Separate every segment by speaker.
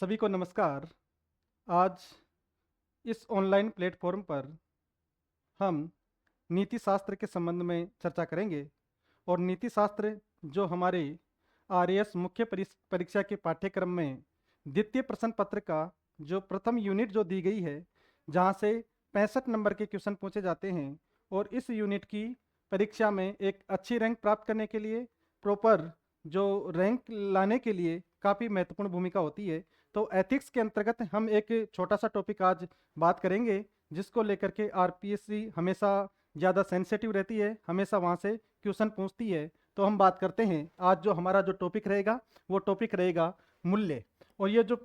Speaker 1: सभी को नमस्कार। आज इस ऑनलाइन प्लेटफॉर्म पर हम नीति शास्त्र के संबंध में चर्चा करेंगे और नीति शास्त्र जो हमारे आरएएस मुख्य परीक्षा के पाठ्यक्रम में द्वितीय प्रश्न पत्र का जो प्रथम यूनिट जो दी गई है, जहां से 65 नंबर के क्वेश्चन पूछे जाते हैं और इस यूनिट की परीक्षा में एक अच्छी रैंक प्राप्त करने के लिए, प्रॉपर जो रैंक लाने के लिए काफ़ी महत्वपूर्ण भूमिका होती है। तो एथिक्स के अंतर्गत हम एक छोटा सा टॉपिक आज बात करेंगे, जिसको लेकर के आरपीएससी हमेशा ज़्यादा सेंसिटिव रहती है, हमेशा वहाँ से क्वेश्चन पूछती है। तो हम बात करते हैं आज जो हमारा जो टॉपिक रहेगा, वो टॉपिक रहेगा मूल्य। और ये जो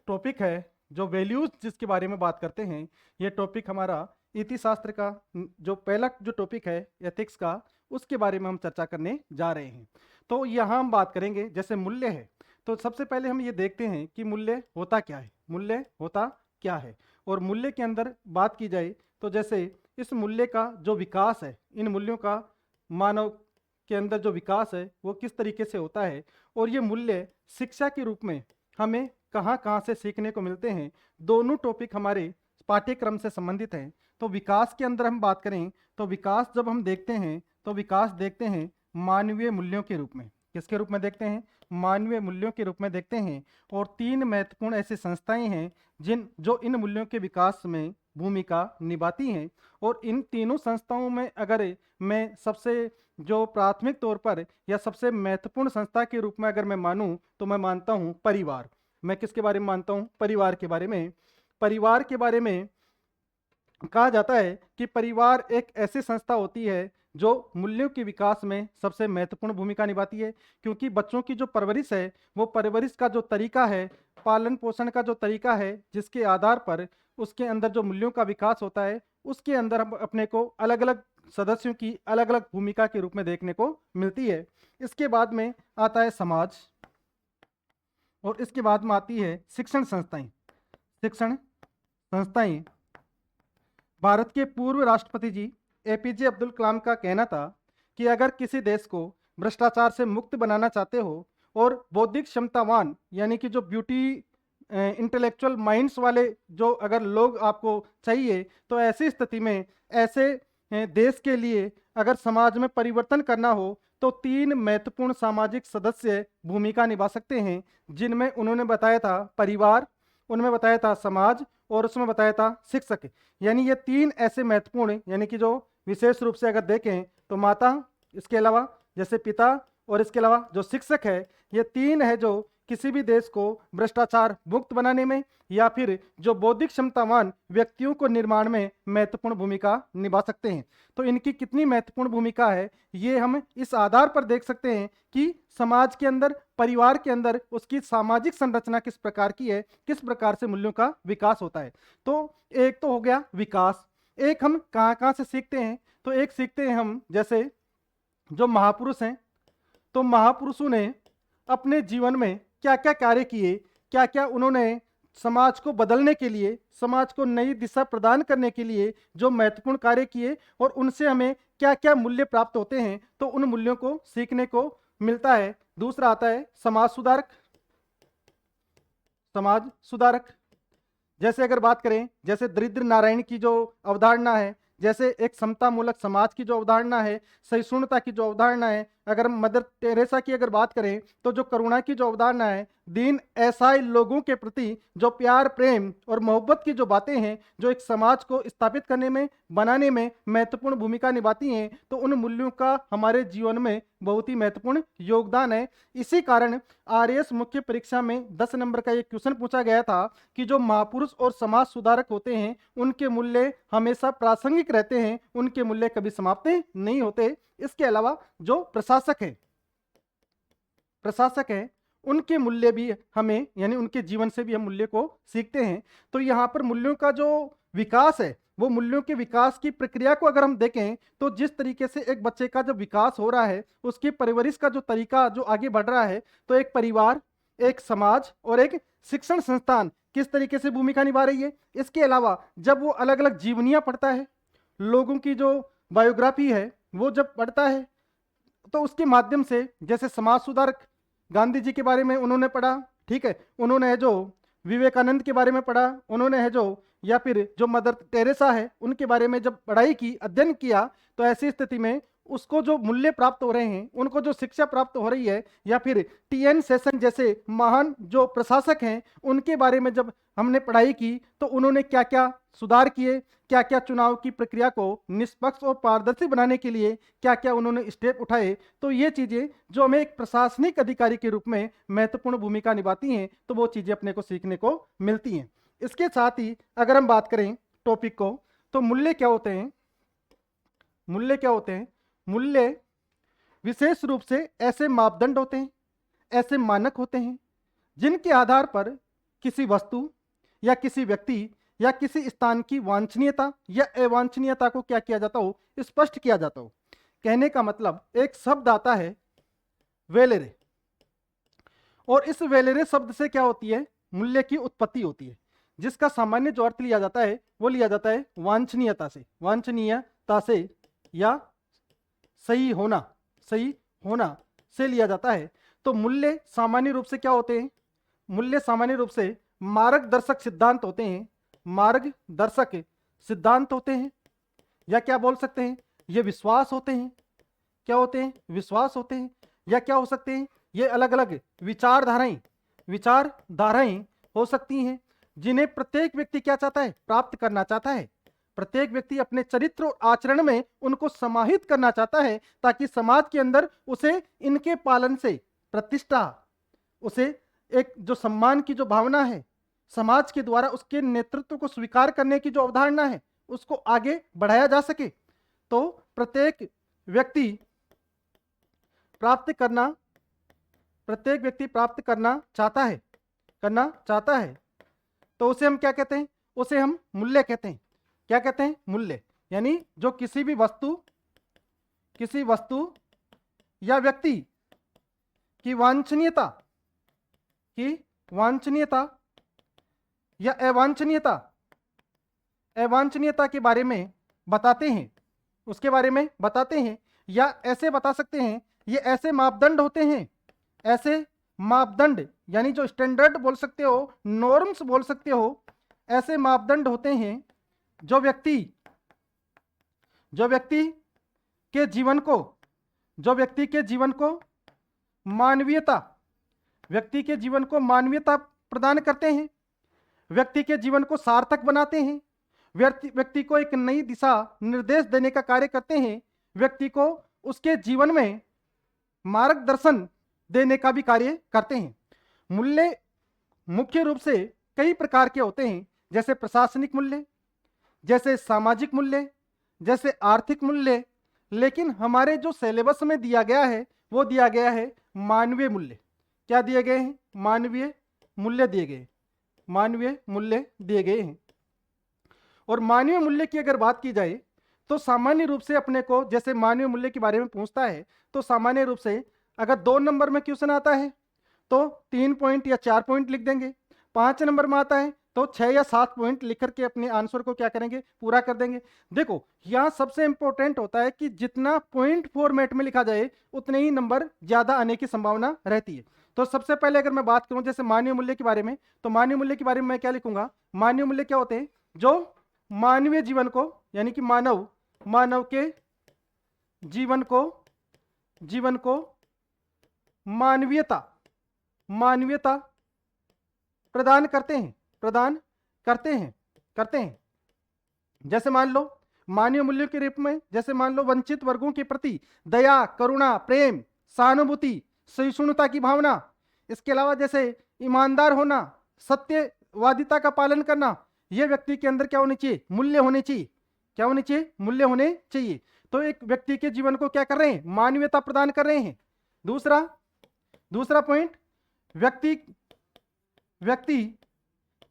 Speaker 1: टॉपिक है, जो वैल्यूज जिसके बारे में बात करते हैं, ये टॉपिक हमारा इति शास्त्र का जो पहला जो टॉपिक है एथिक्स का, उसके बारे में हम चर्चा करने जा रहे हैं। तो यहाँ हम बात करेंगे जैसे मूल्य है, तो सबसे पहले हम ये देखते हैं कि मूल्य होता क्या है, मूल्य होता क्या है। और मूल्य के अंदर बात की जाए तो जैसे इस मूल्य का जो विकास है, इन मूल्यों का मानव के अंदर जो विकास है वो किस तरीके से होता है, और ये मूल्य शिक्षा के रूप में हमें कहाँ कहाँ से सीखने को मिलते हैं। दोनों टॉपिक हमारे पाठ्यक्रम से संबंधित हैं। तो विकास के अंदर हम बात करें तो विकास जब हम देखते हैं तो विकास देखते हैं मानवीय मूल्यों के रूप में। किसके रूप में देखते हैं? मानवीय मूल्यों के रूप में देखते हैं। और तीन महत्वपूर्ण ऐसी संस्थाएं हैं जो इन मूल्यों के विकास में भूमिका निभाती हैं। और इन तीनों संस्थाओं में अगर मैं सबसे जो प्राथमिक तौर पर या सबसे महत्वपूर्ण संस्था के रूप में अगर मैं मानूं तो मैं मानता हूं परिवार। मैं किसके बारे में मानता हूं? परिवार के बारे में। परिवार के बारे में कहा जाता है कि परिवार एक ऐसी संस्था होती है जो मूल्यों के विकास में सबसे महत्वपूर्ण भूमिका निभाती है। क्योंकि बच्चों की जो परवरिश है, वो परवरिश का जो तरीका है, पालन पोषण का जो तरीका है, जिसके आधार पर उसके अंदर जो मूल्यों का विकास होता है, उसके अंदर हम अपने को अलग अलग सदस्यों की अलग अलग भूमिका के रूप में देखने को मिलती है। इसके बाद में आता है समाज, और इसके बाद में आती है शिक्षण संस्थाएं। शिक्षण संस्थाएं, भारत के पूर्व राष्ट्रपति जी एपीजे अब्दुल कलाम का कहना था कि अगर किसी देश को भ्रष्टाचार से मुक्त बनाना चाहते हो और बौद्धिक क्षमतावान यानी कि जो ब्यूटी इंटेलेक्चुअल माइंड्स वाले जो अगर लोग आपको चाहिए, तो ऐसी स्थिति में ऐसे देश के लिए अगर समाज में परिवर्तन करना हो तो तीन महत्वपूर्ण सामाजिक सदस्य भूमिका निभा सकते हैं, जिनमें उन्होंने बताया था परिवार, उनमें बताया था समाज, और उसमें बताया था शिक्षक। यानी ये तीन ऐसे महत्वपूर्ण, यानी कि जो विशेष रूप से अगर देखें तो माता, इसके अलावा जैसे पिता, और इसके अलावा जो शिक्षक है, ये तीन है जो किसी भी देश को भ्रष्टाचार मुक्त बनाने में या फिर जो बौद्धिक क्षमतावान व्यक्तियों को निर्माण में महत्वपूर्ण भूमिका निभा सकते हैं। तो इनकी कितनी महत्वपूर्ण भूमिका है, ये हम इस आधार पर देख सकते हैं कि समाज के अंदर, परिवार के अंदर उसकी सामाजिक संरचना किस प्रकार की है, किस प्रकार से मूल्यों का विकास होता है। तो एक तो हो गया विकास। एक हम कहाँ कहाँ से सीखते हैं, तो एक सीखते हैं हम जैसे जो महापुरुष हैं, तो महापुरुषों ने अपने जीवन में क्या क्या कार्य किए, क्या क्या उन्होंने समाज को बदलने के लिए, समाज को नई दिशा प्रदान करने के लिए जो महत्वपूर्ण कार्य किए, और उनसे हमें क्या क्या मूल्य प्राप्त होते हैं, तो उन मूल्यों को सीखने को मिलता है। दूसरा आता है समाज सुधारक। समाज सुधारक जैसे अगर बात करें, जैसे दरिद्र नारायण की जो अवधारणा है, जैसे एक समता मूलक समाज की जो अवधारणा है, सहिष्णुता की जो अवधारणा है, अगर मदर टेरेसा की अगर बात करें तो जो करुणा की जो अवधारणा है, दीन असहाय लोगों के प्रति जो प्यार, प्रेम और मोहब्बत की जो बातें हैं, जो एक समाज को स्थापित करने में, बनाने में महत्वपूर्ण भूमिका निभाती हैं, तो उन मूल्यों का हमारे जीवन में बहुत ही महत्वपूर्ण योगदान है। इसी कारण आरएएस मुख्य परीक्षा में 10 नंबर का एक क्वेश्चन पूछा गया था कि जो महापुरुष और समाज सुधारक होते हैं, उनके मूल्य हमेशा प्रासंगिक रहते हैं, उनके मूल्य कभी समाप्त नहीं होते। इसके अलावा जो प्रशासक है, उनके मूल्य भी हमें, यानी उनके जीवन से भी हम मूल्य को सीखते हैं। तो यहाँ पर मूल्यों का जो विकास है, वो मूल्यों के विकास की प्रक्रिया को अगर हम देखें तो जिस तरीके से एक बच्चे का जब विकास हो रहा है, उसकी परवरिश का जो तरीका जो आगे बढ़ रहा है, तो एक परिवार, एक समाज और एक शिक्षण संस्थान किस तरीके से भूमिका निभा रही है। इसके अलावा जब वो अलग अलग जीवनियां पढ़ता है, लोगों की जो बायोग्राफी है वो जब पढ़ता है, तो उसके माध्यम से जैसे समाज सुधारक गांधी जी के बारे में उन्होंने पढ़ा, ठीक है, उन्होंने जो विवेकानंद के बारे में पढ़ा उन्होंने है जो, या फिर जो मदर टेरेसा है उनके बारे में जब पढ़ाई की, अध्ययन किया, तो ऐसी स्थिति में उसको जो मूल्य प्राप्त हो रहे हैं, उनको जो शिक्षा प्राप्त हो रही है, या फिर टी.एन. सेशन जैसे महान जो प्रशासक हैं उनके बारे में जब हमने पढ़ाई की, तो उन्होंने क्या क्या सुधार किए, क्या क्या चुनाव की प्रक्रिया को निष्पक्ष और पारदर्शी बनाने के लिए क्या क्या उन्होंने स्टेप उठाए, तो ये चीज़ें जो हमें एक प्रशासनिक अधिकारी के रूप में महत्वपूर्ण भूमिका निभाती हैं, तो वो चीज़ें अपने को सीखने को मिलती हैं। इसके साथ ही अगर हम बात करें टॉपिक को, तो मूल्य क्या होते हैं? मूल्य क्या होते हैं? मूल्य विशेष रूप से ऐसे मापदंड होते हैं, ऐसे मानक होते हैं जिनके आधार पर किसी वस्तु या किसी व्यक्ति या किसी स्थान की वांछनीयता या अवांछनीयता को क्या किया जाता हो, स्पष्ट किया जाता हो। कहने का मतलब, एक शब्द आता है वेलेरे, और इस वेलेरे शब्द से क्या होती है? मूल्य की उत्पत्ति होती है, जिसका सामान्य जो अर्थ लिया जाता है वो लिया जाता है वांछनीयता से, वांछनीयता से या सही होना, सही होना से लिया जाता है। तो मूल्य सामान्य रूप से क्या होते हैं? मूल्य सामान्य रूप से मार्गदर्शक सिद्धांत होते हैं, मार्गदर्शक सिद्धांत होते हैं, या क्या बोल सकते हैं, ये विश्वास होते हैं। क्या होते हैं? विश्वास होते हैं। या क्या हो सकते हैं? ये अलग अलग विचारधाराएं हो सकती हैं, जिन्हें प्रत्येक व्यक्ति क्या चाहता है? प्राप्त करना चाहता है। प्रत्येक व्यक्ति अपने चरित्र और आचरण में उनको समाहित करना चाहता है, ताकि समाज के अंदर उसे इनके पालन से प्रतिष्ठा, उसे एक जो सम्मान की जो भावना है, समाज के द्वारा उसके नेतृत्व को स्वीकार करने की जो अवधारणा है, उसको आगे बढ़ाया जा सके। तो प्रत्येक व्यक्ति प्राप्त करना चाहता है, तो उसे हम क्या कहते हैं? उसे हम मूल्य कहते हैं। क्या कहते हैं? मूल्य। यानी जो किसी वस्तु या व्यक्ति की वांछनीयता या अवांछनीयता के बारे में बताते हैं, उसके बारे में बताते हैं, या ऐसे बता सकते हैं, ये ऐसे मापदंड होते हैं, ऐसे मापदंड यानी जो स्टैंडर्ड बोल सकते हो, नॉर्म्स बोल सकते हो, ऐसे मापदंड होते हैं जो व्यक्ति के जीवन को मानवीयता प्रदान करते हैं, व्यक्ति के जीवन को सार्थक बनाते हैं, व्यक्ति को एक नई दिशा निर्देश देने का कार्य करते हैं, व्यक्ति को उसके जीवन में मार्गदर्शन देने का भी कार्य करते हैं। मूल्य मुख्य रूप से कई प्रकार के होते हैं, जैसे प्रशासनिक मूल्य, जैसे सामाजिक मूल्य, जैसे आर्थिक मूल्य, लेकिन हमारे जो सिलेबस में दिया गया है वो दिया गया है मानवीय मूल्य। क्या दिए गए हैं? मानवीय मूल्य दिए गए हैं। और मानवीय मूल्य की अगर बात की जाए तो सामान्य रूप से अपने को जैसे मानवीय मूल्य के बारे में पूछता है, तो सामान्य रूप से अगर 2 नंबर में क्वेश्चन आता है तो 3 पॉइंट या 4 पॉइंट लिख देंगे, 5 नंबर में आता है तो 6 या 7 पॉइंट लिख करके अपने आंसर को क्या करेंगे? पूरा कर देंगे। देखो, यहाँ सबसे इंपॉर्टेंट होता है कि जितना पॉइंट फॉर्मेट में लिखा जाए उतने ही नंबर ज्यादा आने की संभावना रहती है। तो सबसे पहले अगर मैं बात करूं जैसे मानवीय मूल्य के बारे में, तो मानवीय मूल्य के बारे में मैं क्या लिखूंगा? मानवीय मूल्य क्या होते हैं? जो मानवीय जीवन को, यानी कि मानव के जीवन को मानवीयता प्रदान करते हैं। जैसे मान लो मानवीय मूल्यों के रूप में, जैसे मान लो वंचित वर्गों के प्रति दया, करुणा, प्रेम, सहानुभूति, सहिष्णुता की भावना, इसके अलावा जैसे ईमानदार होना, सत्यवादिता का पालन करना, ये व्यक्ति के अंदर क्या होने चाहिए? मूल्य होने चाहिए। क्या होने चाहिए? मूल्य होने चाहिए। तो एक व्यक्ति के जीवन को क्या कर रहे हैं? मानवीयता प्रदान कर रहे हैं। दूसरा पॉइंट, व्यक्ति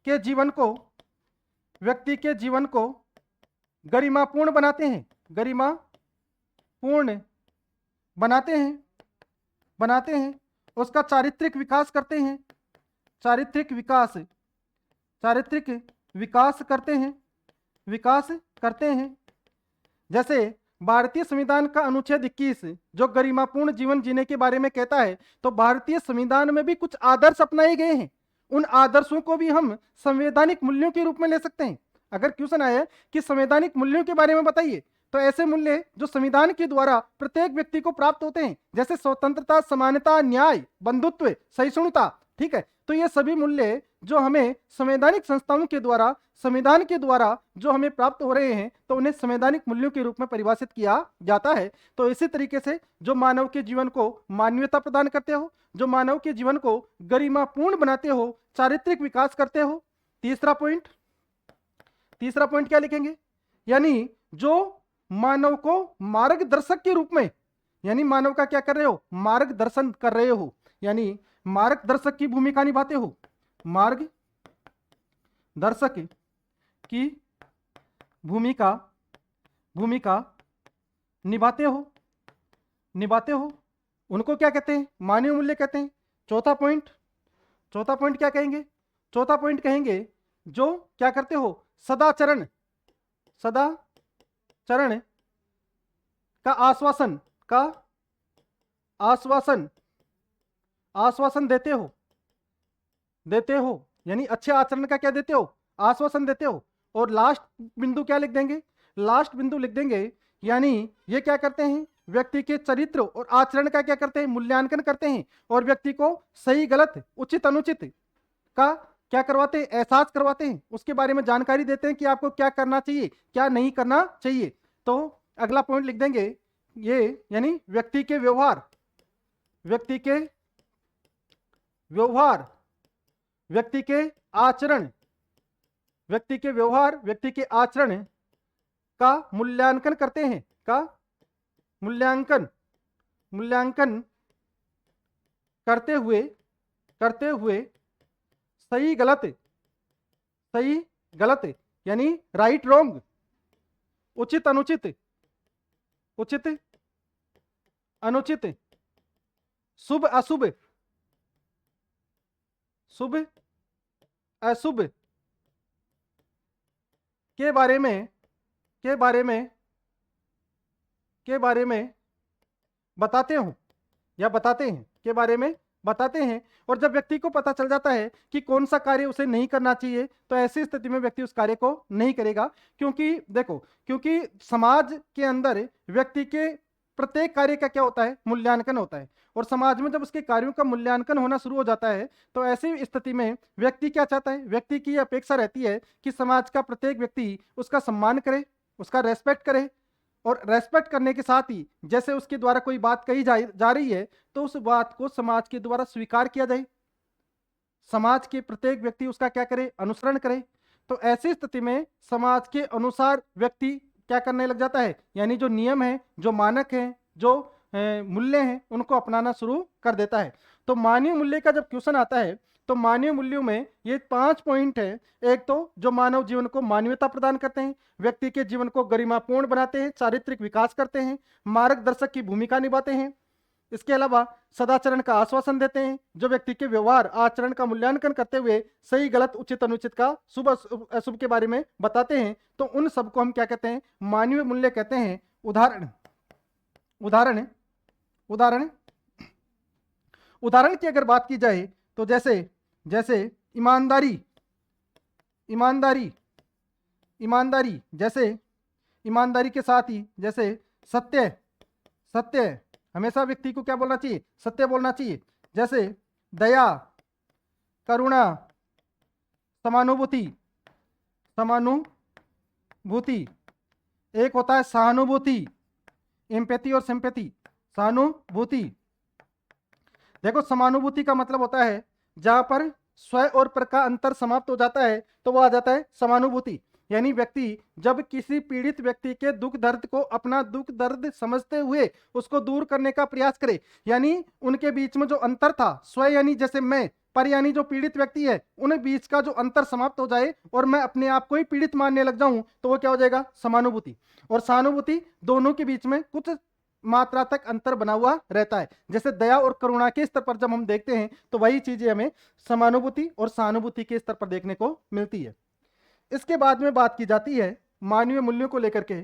Speaker 1: के जीवन को गरिमापूर्ण बनाते हैं, उसका चारित्रिक विकास करते हैं। जैसे भारतीय संविधान का अनुच्छेद 21 जो गरिमापूर्ण जीवन जीने के बारे में कहता है, तो भारतीय संविधान में भी कुछ आदर्श अपनाए गए हैं। उन आदर्शों को भी हम संवैधानिक मूल्यों के रूप में ले सकते हैं। अगर क्वेश्चन आया कि संवैधानिक मूल्यों के बारे में बताइए, तो ऐसे मूल्य जो संविधान के द्वारा प्रत्येक व्यक्ति को प्राप्त होते हैं, जैसे स्वतंत्रता, समानता, न्याय, बंधुत्व, सहिष्णुता, ठीक है। तो ये सभी मूल्य जो हमें संवैधानिक संस्थाओं के द्वारा, संविधान के द्वारा जो हमें प्राप्त हो रहे हैं, तो उन्हें संवैधानिक मूल्यों के रूप में परिभाषित किया जाता है। तो इसी तरीके से जो मानव के जीवन को मानवीयता प्रदान करते हो, जो मानव के जीवन को गरिमापूर्ण बनाते हो, चारित्रिक विकास करते हो। तीसरा पॉइंट क्या लिखेंगे? यानी जो मानव को मार्गदर्शक के रूप में, यानी मानव का क्या कर रहे हो? मार्गदर्शन कर रहे हो, यानी मार्गदर्शक की भूमिका निभाते हो, मार्गदर्शक की भूमिका निभाते हो। उनको क्या कहते हैं? मानवीय मूल्य कहते हैं। चौथा पॉइंट क्या कहेंगे? चौथा पॉइंट कहेंगे जो क्या करते हो? सदाचरण का आश्वासन देते हो, यानी अच्छे आचरण का क्या देते हो? आश्वासन देते हो। और लास्ट बिंदु क्या लिख देंगे? लास्ट बिंदु लिख देंगे, यानी ये क्या करते हैं? व्यक्ति के चरित्र और आचरण का क्या करते हैं? मूल्यांकन करते हैं, और व्यक्ति को सही गलत, उचित अनुचित का क्या करवाते हैं? एहसास करवाते हैं, उसके बारे में जानकारी देते हैं कि आपको क्या करना चाहिए, क्या नहीं करना चाहिए। तो अगला पॉइंट लिख देंगे ये, यानी व्यक्ति के व्यवहार, व्यक्ति के आचरण का मूल्यांकन करते हैं, मूल्यांकन करते हुए सही गलत, यानी राइट रॉन्ग, उचित अनुचित, शुभ अशुभ के बारे में बताते हैं। और जब व्यक्ति को पता चल जाता है कि कौन सा कार्य उसे नहीं करना चाहिए, तो ऐसी स्थिति में व्यक्ति उस कार्य को नहीं करेगा। क्योंकि समाज के अंदर व्यक्ति के प्रत्येक कार्य का क्या होता है? मूल्यांकन होता है। और समाज में जब उसके कार्यों का मूल्यांकन होना शुरू हो जाता है, तो ऐसी स्थिति में व्यक्ति क्या चाहता है? व्यक्ति की अपेक्षा रहती है कि समाज का प्रत्येक व्यक्ति उसका सम्मान करे, उसका रेस्पेक्ट करे, और रेस्पेक्ट करने के साथ ही जैसे उसके द्वारा कोई बात कही जा रही है, तो उस बात को समाज के द्वारा स्वीकार किया जाए, समाज के प्रत्येक व्यक्ति उसका क्या करे? अनुसरण करे। तो ऐसी स्थिति में समाज के अनुसार व्यक्ति क्या करने लग जाता है? यानी जो नियम है, जो मानक है, जो मूल्य हैं, उनको अपनाना शुरू कर देता है। तो मानवीय मूल्य का जब क्वेश्चन आता है, तो मानवीय मूल्यों में ये 5 पॉइंट है। एक तो जो मानव जीवन को मानवीयता प्रदान करते हैं, व्यक्ति के जीवन को गरिमापूर्ण बनाते हैं, चारित्रिक विकास करते हैं, मार्गदर्शक की भूमिका निभाते हैं। इसके अलावा सदाचरण का आश्वासन देते हैं, जो व्यक्ति के व्यवहार आचरण का मूल्यांकन करते हुए सही गलत, उचित अनुचित का, शुभ अशुभ के बारे में बताते हैं। तो उन सबको हम क्या कहते हैं? मानवीय मूल्य कहते हैं। उदाहरण की अगर बात की जाए, तो जैसे ईमानदारी, जैसे ईमानदारी के साथ ही जैसे सत्य, हमेशा व्यक्ति को क्या बोलना चाहिए? सत्य बोलना चाहिए। जैसे दया, करुणा, समानुभूति, एक होता है सहानुभूति, एम्पैथी और सिंपैथी। सहानुभूति, देखो समानुभूति का मतलब होता है जहां पर स्व और पर का अंतर समाप्त हो जाता है, तो वो आ जाता है समानुभूति। यानी व्यक्ति जब किसी पीड़ित व्यक्ति के दुख दर्द को अपना दुख दर्द समझते हुए उसको दूर करने का प्रयास करे, यानी उनके बीच में जो अंतर था, स्व यानी जैसे मैं, पर यानी जो पीड़ित व्यक्ति है, उन बीच का जो अंतर समाप्त हो जाए और मैं अपने आप को ही पीड़ित मानने लग जाऊं, तो वो क्या हो जाएगा? समानुभूति। और सहानुभूति, दोनों के बीच में कुछ मात्रा तक अंतर बना हुआ रहता है। जैसे दया और करुणा के स्तर पर जब हम देखते हैं, तो वही चीजें हमें समानुभूति और सहानुभूति के स्तर पर देखने को मिलती है। इसके बाद में बात की जाती है मानवीय मूल्यों को लेकर के,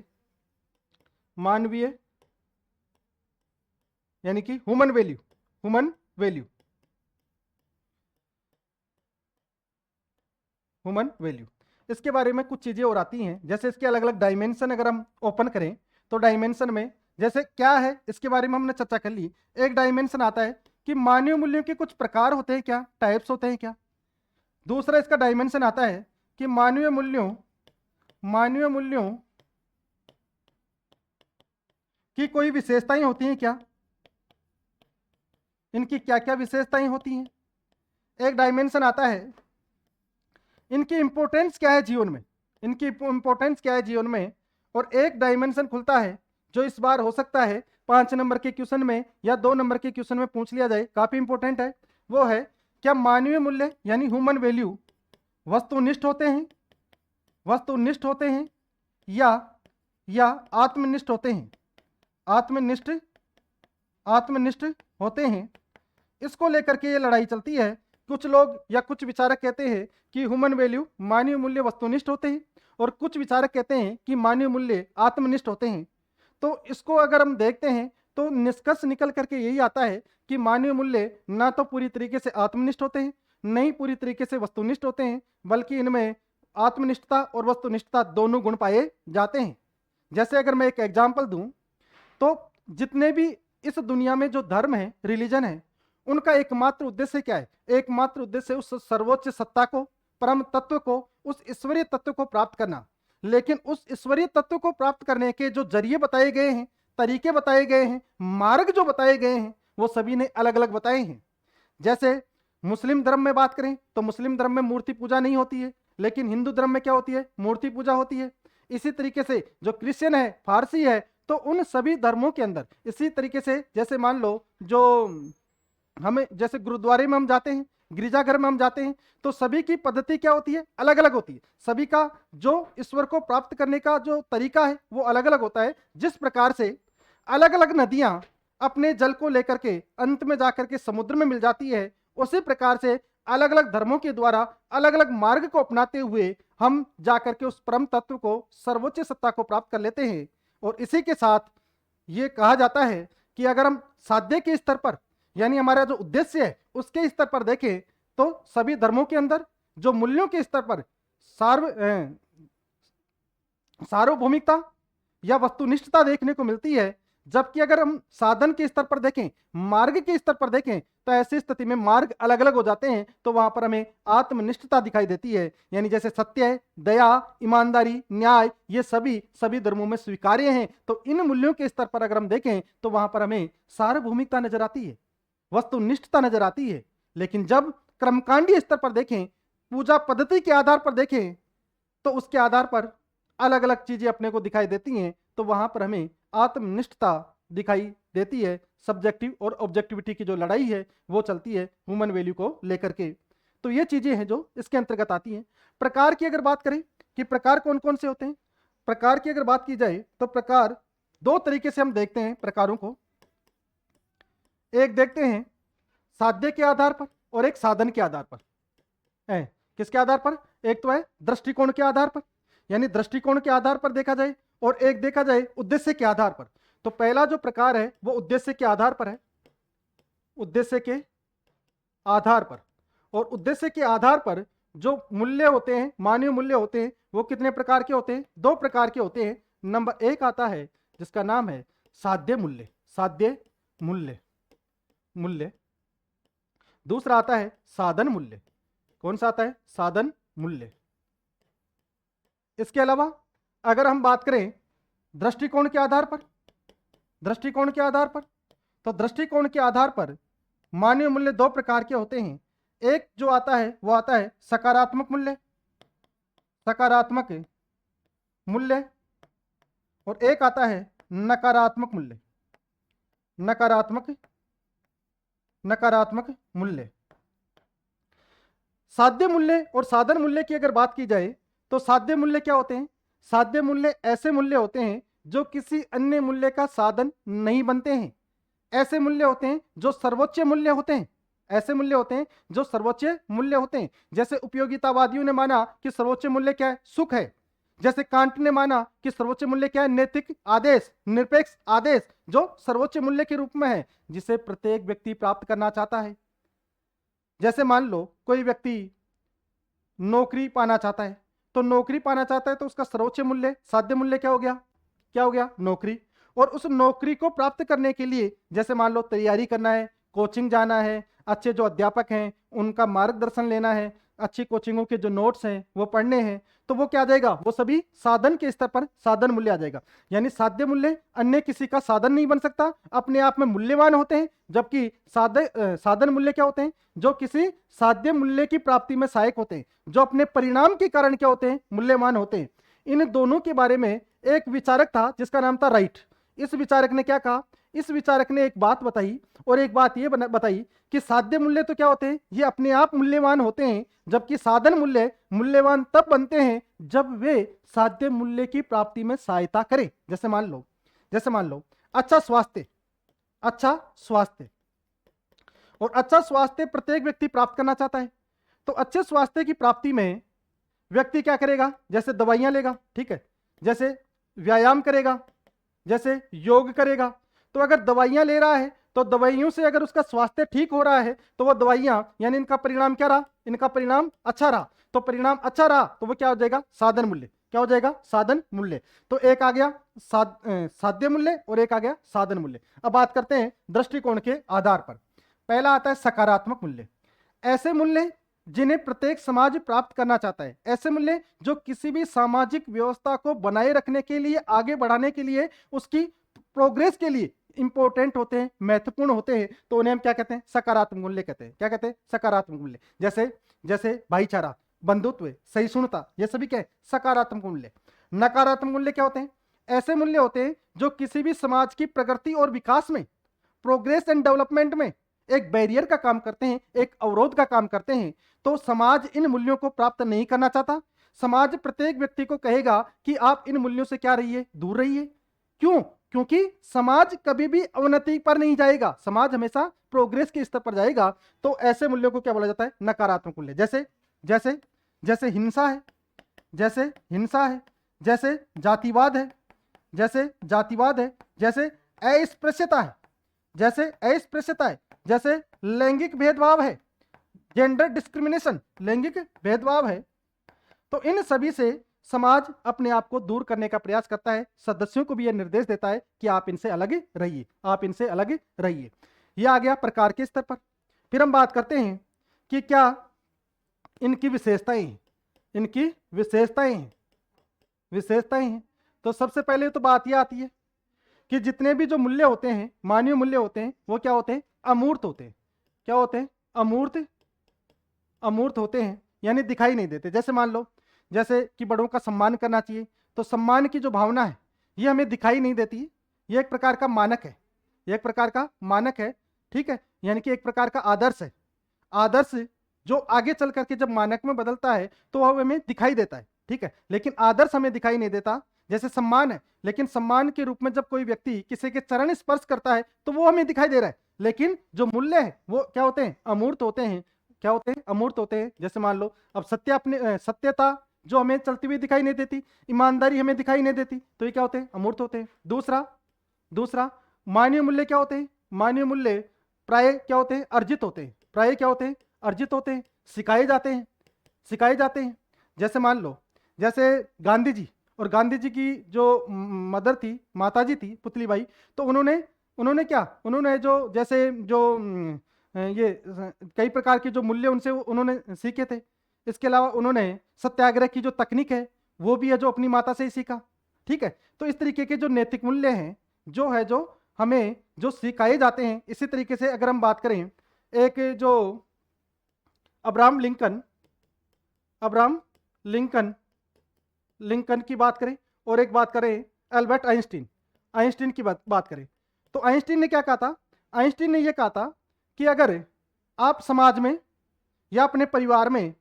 Speaker 1: मानवीय यानी कि ह्यूमन वैल्यू। Human value. इसके बारे में कुछ चीजें और आती हैं, जैसे इसके अलग अलग डायमेंशन अगर हम ओपन करें तो डायमेंशन में जैसे क्या है इसके बारे में हमने चर्चा कर ली। एक डायमेंशन आता है कि मानवीय मूल्यों के कुछ प्रकार होते हैं क्या, टाइप्स होते हैं क्या। दूसरा इसका डायमेंशन आता है कि मानवीय मूल्यों की कोई विशेषताएं होती हैं क्या, इनकी क्या क्या विशेषताएं होती हैं। एक डायमेंशन आता है इनकी इंपॉर्टेंस क्या है जीवन में, इनकी इंपॉर्टेंस क्या है जीवन में। और एक डायमेंशन खुलता है जो इस बार हो सकता है 5 नंबर के क्वेश्चन में या 2 नंबर के क्वेश्चन में पूछ लिया जाए, काफी इंपॉर्टेंट है। वो है क्या मानवीय मूल्य यानी ह्यूमन वैल्यू वस्तुनिष्ठ होते हैं या आत्मनिष्ठ होते हैं, आत्मनिष्ठ होते हैं। इसको लेकर के ये लड़ाई चलती है। कुछ लोग या कुछ विचारक कहते हैं कि ह्यूमन वैल्यू मानवीय मूल्य वस्तुनिष्ठ होते हैं, और कुछ विचारक कहते हैं कि मानवीय मूल्य आत्मनिष्ठ होते हैं। तो इसको अगर हम देखते हैं तो निष्कर्ष निकल करके यही आता है कि मानवीय मूल्य ना तो पूरी तरीके से आत्मनिष्ठ होते हैं, नहीं पूरी तरीके से वस्तुनिष्ठ होते हैं, बल्कि इनमें आत्मनिष्ठता और वस्तुनिष्ठता दोनों गुण पाए जाते हैं। जैसे अगर मैं एक एग्जाम्पल दूं तो जितने भी इस दुनिया में जो धर्म है, रिलीजन है, उनका एकमात्र उद्देश्य क्या है, एकमात्र उद्देश्य उस सर्वोच्च सत्ता को, परम तत्व को, उस ईश्वरीय तत्व को प्राप्त करना। लेकिन उस ईश्वरीय तत्व को प्राप्त करने के जो जरिए बताए गए हैं, तरीके बताए गए हैं, मार्ग जो बताए गए हैं, वो सभी ने अलग अलग बताए हैं। जैसे मुस्लिम धर्म में बात करें तो मुस्लिम धर्म में मूर्ति पूजा नहीं होती है, लेकिन हिंदू धर्म में क्या होती है, मूर्ति पूजा होती है। इसी तरीके से जो क्रिश्चियन है, फारसी है, तो उन सभी धर्मों के अंदर इसी तरीके से, जैसे मान लो जो हमें जैसे गुरुद्वारे में हम जाते हैं, गिरजाघर में हम जाते हैं, तो सभी की पद्धति क्या होती है, अलग अलग होती है। सभी का जो ईश्वर को प्राप्त करने का जो तरीका है वो अलग अलग होता है। जिस प्रकार से अलग अलग नदियां अपने जल को लेकर के अंत में जाकर के समुद्र में मिल जाती है, उसी प्रकार से अलग अलग धर्मों के द्वारा अलग अलग मार्ग को अपनाते हुए हम जाकर के उस परम तत्व को, सर्वोच्च सत्ता को प्राप्त कर लेते हैं। और इसी के साथ ये कहा जाता है कि अगर हम साध्य के स्तर पर यानी हमारा जो उद्देश्य है उसके स्तर पर देखें तो सभी धर्मों के अंदर जो मूल्यों के स्तर पर सार्वभौमिकता या वस्तुनिष्ठता देखने को मिलती है। जबकि अगर हम साधन के स्तर पर देखें, मार्ग के स्तर पर देखें, तो ऐसी स्थिति में मार्ग अलग अलग हो जाते हैं, तो वहां पर हमें आत्मनिष्ठता दिखाई देती है। यानी जैसे सत्य, दया, ईमानदारी, न्याय, ये सभी धर्मों में स्वीकार्य हैं। तो इन मूल्यों के स्तर पर अगर हम देखें तो वहां पर हमें सार्वभौमिकता नजर आती है, वस्तुनिष्ठता नजर आती है। लेकिन जब कर्मकांडीय स्तर पर देखें, पूजा पद्धति के आधार पर देखें, तो उसके आधार पर अलग अलग चीजें अपने को दिखाई देती हैं। तो वहां पर हमें आत्मनिष्ठता दिखाई देती है। सब्जेक्टिव और ऑब्जेक्टिविटी की जो लड़ाई है वो चलती है ह्यूमन वैल्यू को लेकर के। तो ये चीजें हैं जो इसके अंतर्गत आती हैं। प्रकार की अगर बात करें कि प्रकार कौन कौन से होते हैं, प्रकार की अगर बात की जाए तो प्रकार दो तरीके से हम देखते हैं प्रकारों को। एक देखते हैं साध्य के आधार पर और एक साधन के आधार पर। किसके आधार पर, एक तो है दृष्टिकोण के आधार पर, यानी दृष्टिकोण के आधार पर देखा जाए, और एक देखा जाए उद्देश्य के आधार पर। तो पहला जो प्रकार है वो उद्देश्य के आधार पर है, उद्देश्य के आधार पर। और उद्देश्य के आधार पर जो मूल्य होते हैं, मानवीय मूल्य होते हैं, वो कितने प्रकार के होते हैं, दो प्रकार के होते हैं। नंबर एक आता है जिसका नाम है साध्य मूल्य, साध्य मूल्य। दूसरा आता है साधन मूल्य। कौन सा आता है, साधन मूल्य। इसके अलावा अगर हम बात करें दृष्टिकोण के आधार पर, दृष्टिकोण के आधार पर, तो दृष्टिकोण के आधार पर मानवीय मूल्य दो प्रकार के होते हैं। एक जो आता है वो आता है सकारात्मक मूल्य, सकारात्मक मूल्य, और एक आता है नकारात्मक मूल्य, नकारात्मक मूल्य। साध्य मूल्य और साधन मूल्य की अगर बात की जाए तो साध्य मूल्य क्या होते हैं, साध्य मूल्य ऐसे मूल्य होते हैं जो किसी अन्य मूल्य का साधन नहीं बनते हैं। ऐसे मूल्य होते हैं जो सर्वोच्च मूल्य होते हैं, ऐसे मूल्य होते हैं जो सर्वोच्च मूल्य होते हैं। जैसे उपयोगितावादियों ने माना कि सर्वोच्च मूल्य क्या है, सुख है। जैसे कांट ने माना कि सर्वोच्च मूल्य क्या है, नैतिक आदेश, निरपेक्ष आदेश, जो सर्वोच्च मूल्य के रूप में है जिसे प्रत्येक व्यक्ति प्राप्त करना चाहता है। जैसे मान लो कोई व्यक्ति नौकरी पाना चाहता है, तो नौकरी पाना चाहता है तो उसका सर्वोच्च मूल्य, साध्य मूल्य क्या हो गया? क्या हो गया? नौकरी। और उस नौकरी को प्राप्त करने के लिए जैसे मान लो तैयारी करना है, कोचिंग जाना है, अच्छे जो अध्यापक हैं उनका मार्गदर्शन लेना है, अच्छी कोचिंगों के जो नोट्स हैं वो पढ़ने हैं, तो वो क्या आ जाएगा? वो सभी साधन के स्तर पर साधन मूल्य आ जाएगा। यानी साध्य मूल्य अन्य किसी का साधन नहीं बन सकता, अपने आप में मूल्यवान होते हैं, जबकि साधन मूल्य क्या होते हैं? जो किसी साध्य मूल्य की प्राप्ति में सहायक होते हैं, जो अपने परिणाम के कारण क्या होते हैं? मूल्यवान होते हैं। इन दोनों के बारे में एक विचारक था जिसका नाम था राइट। इस विचारक ने क्या कहा? इस विचारक ने एक बात बताई, और एक बात ये बताई कि साध्य मूल्य तो क्या होते हैं? ये अपने आप मूल्यवान होते हैं, जबकि साधन मूल्य मूल्यवान तब बनते हैं जब वे साध्य मूल्य की प्राप्ति में सहायता करें। जैसे मान लो अच्छा स्वास्थ्य, और अच्छा स्वास्थ्य प्रत्येक व्यक्ति प्राप्त करना चाहता है। तो अच्छे स्वास्थ्य की प्राप्ति में व्यक्ति क्या करेगा? जैसे दवाइयां लेगा, ठीक है, जैसे व्यायाम करेगा, जैसे योग करेगा। तो अगर दवाइयां ले रहा है तो दवाइयों से अगर उसका स्वास्थ्य ठीक हो रहा है तो वो दवाइयां, यानी इनका परिणाम क्या रहा? इनका परिणाम अच्छा रहा। तो परिणाम अच्छा रहा तो वो क्या हो जाएगा? साधन मूल्य। क्या हो जाएगा? साधन मूल्य। तो एक आ गया साध्य मूल्य और एक आ गया साधन मूल्य। अब बात करते हैं दृष्टिकोण के आधार पर। पहला आता है सकारात्मक मूल्य। ऐसे मूल्य जिन्हें प्रत्येक समाज प्राप्त करना चाहता है, ऐसे मूल्य जो किसी भी सामाजिक व्यवस्था को बनाए रखने के लिए, आगे बढ़ाने के लिए, उसकी प्रोग्रेस के लिए इंपॉर्टेंट होते हैं, महत्वपूर्ण होते हैं, तो उन्हें हम क्या कहते हैं? सकारात्मक मूल्य कहते हैं। क्या कहते हैं? सकारात्मक मूल्य। जैसे भाईचारा, बंधुत्व, सहिष्णुता, ये सभी क्या है? सकारात्मक मूल्य। नकारात्मक मूल्य क्या होते हैं? ऐसे मूल्य होते हैं जो किसी भी समाज की प्रगति और विकास में, प्रोग्रेस एंड डेवलपमेंट में एक बैरियर का काम करते हैं, एक अवरोध का काम करते हैं। तो समाज इन मूल्यों को प्राप्त नहीं करना चाहता। समाज प्रत्येक व्यक्ति को कहेगा कि आप इन मूल्यों से क्या रहिए? दूर रहिए। क्यों? क्योंकि समाज कभी भी अवनति पर नहीं जाएगा, समाज हमेशा प्रोग्रेस के स्तर पर जाएगा। तो ऐसे मूल्यों को क्या बोला जाता है? नकारात्मक मूल्य। जैसे हिंसा है, जैसे जातिवाद है, जैसे अस्पृश्यता है, जैसे लैंगिक भेदभाव है, जेंडर डिस्क्रिमिनेशन, लैंगिक भेदभाव है। तो इन सभी से समाज अपने आप को दूर करने का प्रयास करता है, सदस्यों को भी यह निर्देश देता है कि आप इनसे अलग रहिए। यह आ गया प्रकार के स्तर पर। फिर हम बात करते हैं कि क्या इनकी विशेषताएं हैं। तो सबसे पहले तो बात यह आती है कि जितने भी जो मूल्य होते हैं, मानवीय मूल्य होते हैं, वो क्या होते हैं? अमूर्त होते हैं। क्या होते हैं? अमूर्त होते हैं, यानी दिखाई नहीं देते। जैसे मान लो, जैसे कि बड़ों का सम्मान करना चाहिए, तो सम्मान की जो भावना है ये हमें दिखाई नहीं देती। ये एक प्रकार का मानक है, ठीक है, यानी कि एक प्रकार का आदर्श जो आगे चल करके जब मानक में बदलता है तो वह हमें दिखाई देता है, ठीक है, लेकिन आदर्श हमें दिखाई नहीं देता। जैसे सम्मान है, लेकिन सम्मान के रूप में जब कोई व्यक्ति किसी के चरण स्पर्श करता है तो वो हमें दिखाई दे रहा है, लेकिन जो मूल्य है वो क्या होते हैं? अमूर्त होते हैं। क्या होते हैं? अमूर्त होते हैं। जैसे मान लो, अब सत्यता जो हमें चलती हुई दिखाई नहीं देती, ईमानदारी हमें दिखाई नहीं देती, तो ये क्या होते हैं? अमूर्त होते हैं। दूसरा मानवीय मूल्य क्या होते हैं? मानवीय मूल्य प्राय क्या होते हैं? अर्जित होते हैं, सिखाए जाते हैं। जैसे मान लो, जैसे गांधी जी की जो मदर थी, माताजी थी, पुतलीबाई, तो उन्होंने ये कई प्रकार के जो मूल्य उनसे उन्होंने सीखे थे। इसके अलावा उन्होंने सत्याग्रह की जो तकनीक है वो भी है जो अपनी माता से ही सीखा, ठीक है। तो इस तरीके के जो नैतिक मूल्य हैं जो हमें जो सिखाए जाते हैं। इसी तरीके से अगर हम बात करें, एक जो अब्राहम लिंकन की बात करें, और एक बात करें एल्बर्ट आइंस्टीन की बात करें, तो आइंस्टीन ने क्या कहा था? आइंस्टीन ने यह कहा था कि अगर आप समाज में या अपने परिवार में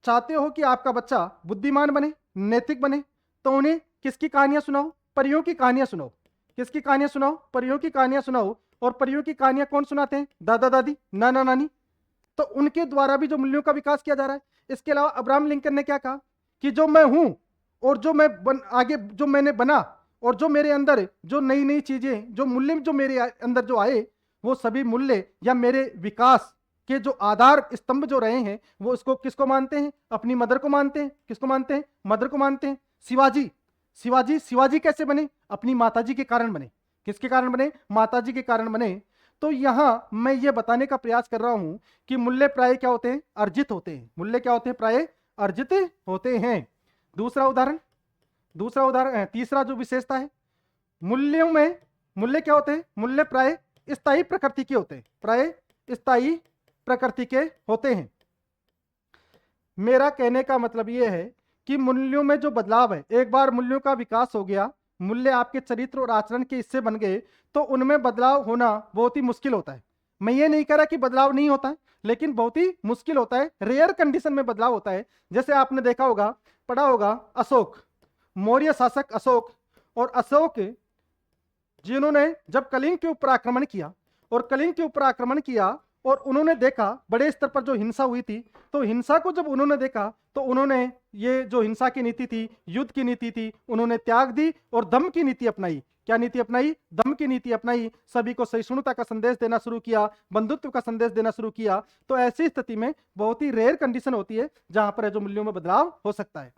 Speaker 1: चाहते हो कि आपका बच्चा बुद्धिमान बने, नैतिक बने, तो उन्हें किसकी कहानियां सुनाओ? परियों की कहानियां सुनाओ। किसकी कहानियां सुनाओ? परियों की कहानियां सुनाओ। और परियों की कहानियां कौन सुनाते हैं? दादा दादी, नाना नानी। तो उनके द्वारा भी जो मूल्यों का विकास किया जा रहा है। इसके अलावा अब्राहम लिंकन ने क्या कहा कि जो मैं हूं और जो मैं आगे जो मैंने बना, और जो मेरे अंदर जो नई नई चीजें, जो मूल्य जो मेरे अंदर जो आए, वो सभी मूल्य या मेरे विकास के जो आधार स्तंभ जो रहे हैं वो इसको किसको मानते हैं? अपनी मदर को मानते हैं। किसको मानते हैं? मदर को मानते हैं। शिवाजी कैसे बने? अपनी माताजी के कारण बने। किसके कारण बने? माताजी के कारण बने। तो यहां मैं ये बताने का प्रयास कर रहा हूं कि मूल्य प्राय क्या होते हैं? अर्जित होते हैं। मूल्य क्या होते हैं? प्राय अर्जित होते हैं। दूसरा उदाहरण तीसरा जो विशेषता है, मूल्यों में मूल्य क्या होते हैं? मूल्य प्राय स्थायी प्रकृति के होते हैं। प्राय स्थायी प्रकृति के होते हैं। मेरा कहने का मतलब यह है कि मूल्यों में जो बदलाव है, एक बार मूल्यों का विकास हो गया, मूल्य आपके चरित्र और आचरण के हिस्से बन गए, तो उनमें बदलाव होना बहुत ही मुश्किल होता है। मैं ये नहीं कह रहा कि बदलाव नहीं होता है, लेकिन बहुत ही मुश्किल होता है, रेयर कंडीशन में बदलाव होता है। जैसे आपने देखा होगा, पढ़ा होगा, अशोक, मौर्य शासक अशोक, और अशोक जिन्होंने जब कलिंग के ऊपर आक्रमण किया और उन्होंने देखा बड़े स्तर पर जो हिंसा हुई थी, तो हिंसा को जब उन्होंने देखा तो उन्होंने ये जो हिंसा की नीति थी, युद्ध की नीति थी, उन्होंने त्याग दी और दम की नीति अपनाई। क्या नीति अपनाई? दम की नीति अपनाई। सभी को सहिष्णुता का संदेश देना शुरू किया, बंधुत्व का संदेश देना शुरू किया। तो ऐसी स्थिति में बहुत ही रेयर कंडीशन होती है जहां पर जो मूल्यों में बदलाव हो सकता है।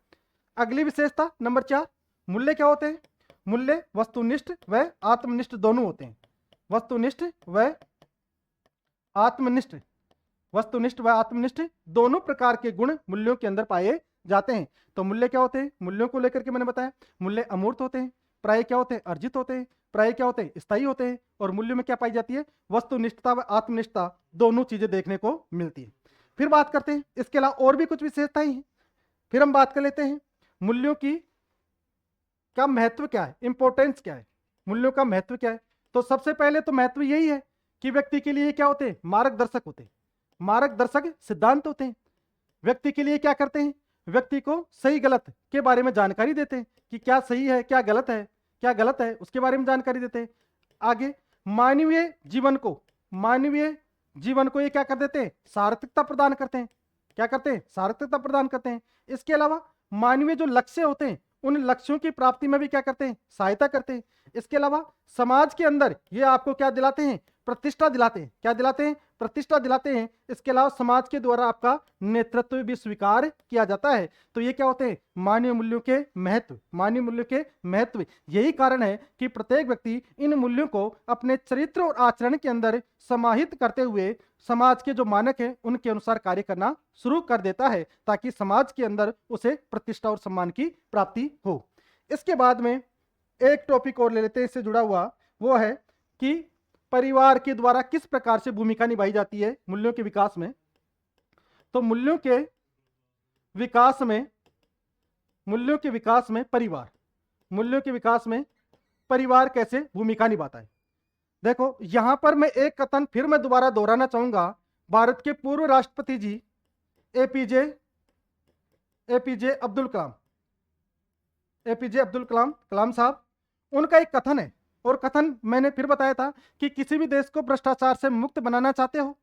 Speaker 1: अगली विशेषता नंबर 4, मूल्य क्या होते हैं? मूल्य वस्तुनिष्ठ व आत्मनिष्ठ दोनों होते हैं। वस्तुनिष्ठ व आत्मनिष्ठ दोनों प्रकार के गुण मूल्यों के अंदर पाए जाते हैं। तो मूल्य क्या होते हैं? मूल्यों को लेकर के मैंने बताया, मूल्य अमूर्त होते हैं। प्राय क्या होते हैं? अर्जित होते हैं। प्राय क्या होते हैं? स्थायी होते हैं। और मूल्य में क्या पाई जाती है? वस्तुनिष्ठता व आत्मनिष्ठता दोनों चीजें देखने को मिलती है। फिर बात करते हैं, इसके अलावा और भी कुछ विशेषताएं हैं। फिर हम बात कर लेते हैं मूल्यों की का महत्व क्या है, इंपॉर्टेंस क्या है, मूल्यों का महत्व क्या है। तो सबसे पहले तो महत्व यही है कि व्यक्ति के लिए क्या होते हैं? मार्गदर्शक होते हैं। मार्गदर्शक सिद्धांत होते हैं। व्यक्ति के लिए क्या करते हैं? व्यक्ति को सही गलत के बारे में जानकारी देते हैं कि क्या सही है, क्या गलत है, उसके बारे में जानकारी देते हैं। आगे मानवीय जीवन को ये क्या कर देते हैं? सार्थकता प्रदान करते हैं। क्या करते हैं? सार्थकता प्रदान करते हैं। इसके अलावा मानवीय जो लक्ष्य होते हैं, उन लक्ष्यों की प्राप्ति में भी क्या करते हैं? सहायता करते हैं। इसके अलावा समाज के अंदर ये आपको क्या दिलाते हैं? प्रतिष्ठा दिलाते हैं। क्या दिलाते हैं? प्रतिष्ठा दिलाते हैं। इसके अलावा समाज के द्वारा आपका नेतृत्व भी स्वीकार किया जाता है। तो ये क्या होते हैं? मानवीय मूल्यों के महत्व। यही कारण है कि प्रत्येक व्यक्ति इन मूल्यों को अपने चरित्र और आचरण के अंदर समाहित करते हुए समाज के जो मानक है उनके अनुसार कार्य करना शुरू कर देता है, ताकि समाज के अंदर उसे प्रतिष्ठा और सम्मान की प्राप्ति हो। इसके बाद में एक टॉपिक और ले लेते हैं इससे जुड़ा हुआ, वो है कि परिवार के द्वारा किस प्रकार से भूमिका निभाई जाती है मूल्यों के विकास में। तो मूल्यों के विकास में परिवार कैसे भूमिका निभाता है। देखो यहां पर मैं एक कथन फिर मैं दोबारा दोहराना चाहूंगा। भारत के पूर्व राष्ट्रपति जी एपीजे अब्दुल कलाम साहब, उनका एक कथन है, और कथन मैंने फिर बताया था कि किसी भी देश को भ्रष्टाचार से मुक्त बनाना चाहते हो,